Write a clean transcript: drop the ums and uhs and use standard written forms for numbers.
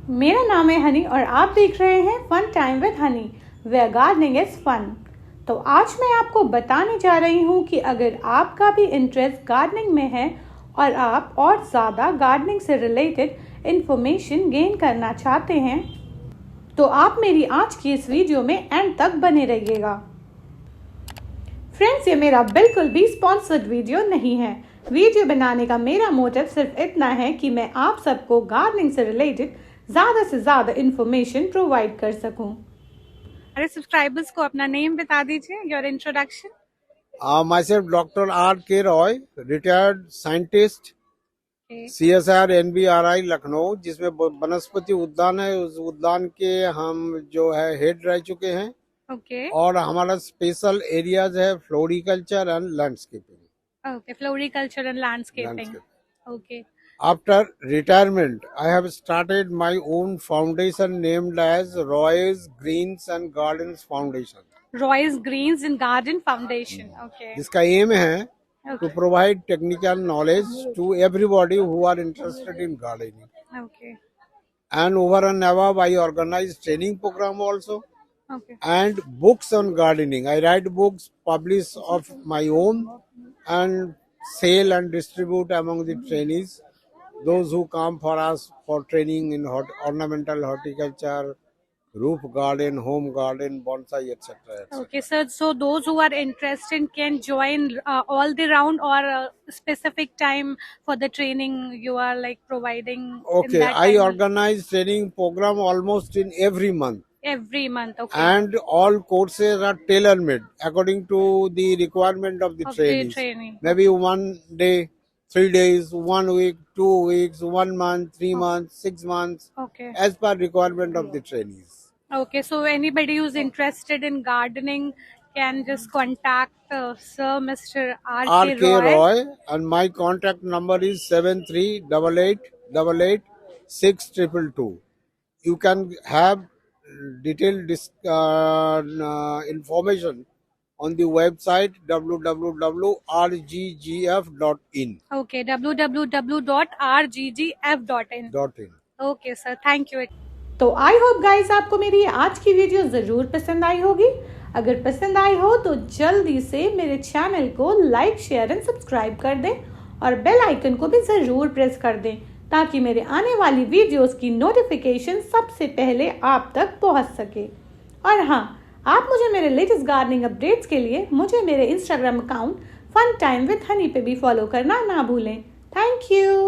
मेरा नाम है हनी और आप देख रहे हैं fun time with honey, where gardening is fun. तो आज मैं आपको बताने जा रही हूँ कि अगर आपका भी इंटरेस्ट गार्डनिंग में है और आप और ज़्यादा गार्डनिंग से रिलेटेड इंफॉर्मेशन गेन करना चाहते हैं तो आप मेरी आज की इस वीडियो में एंड तक बने रहिएगा। फ्रेंड्स, ये मेरा बिल्कुल भी स्पॉन्सर्ड वीडियो नहीं है। वीडियो बनाने का मेरा मोटिव सिर्फ इतना है कि मैं आप सबको गार्डनिंग से रिलेटेड ज़्यादा से ज़्यादा इंफॉर्मेशन प्रोवाइड कर सकूं। हमारे सब्सक्राइबर्स को अपना नेम बता दीजिए, your introduction. Myself Dr. R.K. Roy, retired scientist, CSR NBRI Lucknow, जिसमें वनस्पति उद्यान है। उस उद्यान के हम जो है हेड रह चुके हैं। और हमारा स्पेशल एरियाज है floriculture and landscaping. Floriculture and landscaping. After retirement, I have started my own foundation named as Roy's Greens and Gardens Foundation. Roy's Greens and Garden Foundation. जिसका एम है to provide technical knowledge to everybody who are interested in gardening. And over and above, I organize training program also. And books on gardening. I write books, publish of my own, and sell and distribute among the trainees. Those who come for us for training in ornamental horticulture, roof garden, home garden, bonsai, etc. Okay, sir. So those who are interested can join all the round or a specific time for the training you are like providing. Okay, I organize training program almost in every month. Every month, okay. And all courses are tailor-made according to the requirement of the trainees. Maybe 1 day, 3 days, 1 week, 2 weeks, 1 month, 3 months, 6 months, as per requirement of the trainees. Okay, so anybody who's interested in gardening can just contact Sir Mr. R.K. Roy, and my contact number is 738888 You can have detailed information on the website www.rggf.in. Okay, www.rggf.in. Okay, sir. Thank you. तो I hope guys आपको मेरी आज की video ज़रूर पसंद आई होगी। अगर पसंद आई हो तो जल्दी से मेरे चैनल को लाइक, शेयर एंड सब्सक्राइब कर दें और बेल आइकन को भी ज़रूर प्रेस कर दें ताकि मेरे आने वाली वीडियोस की नोटिफिकेशन सबसे पहले आप तक पहुंच सके। और हाँ, आप मुझे मेरे लेटेस्ट गार्डनिंग अपडेट्स के लिए मुझे मेरे Instagram account fun time with honey पे भी फॉलो करना ना भूलें। Thank you.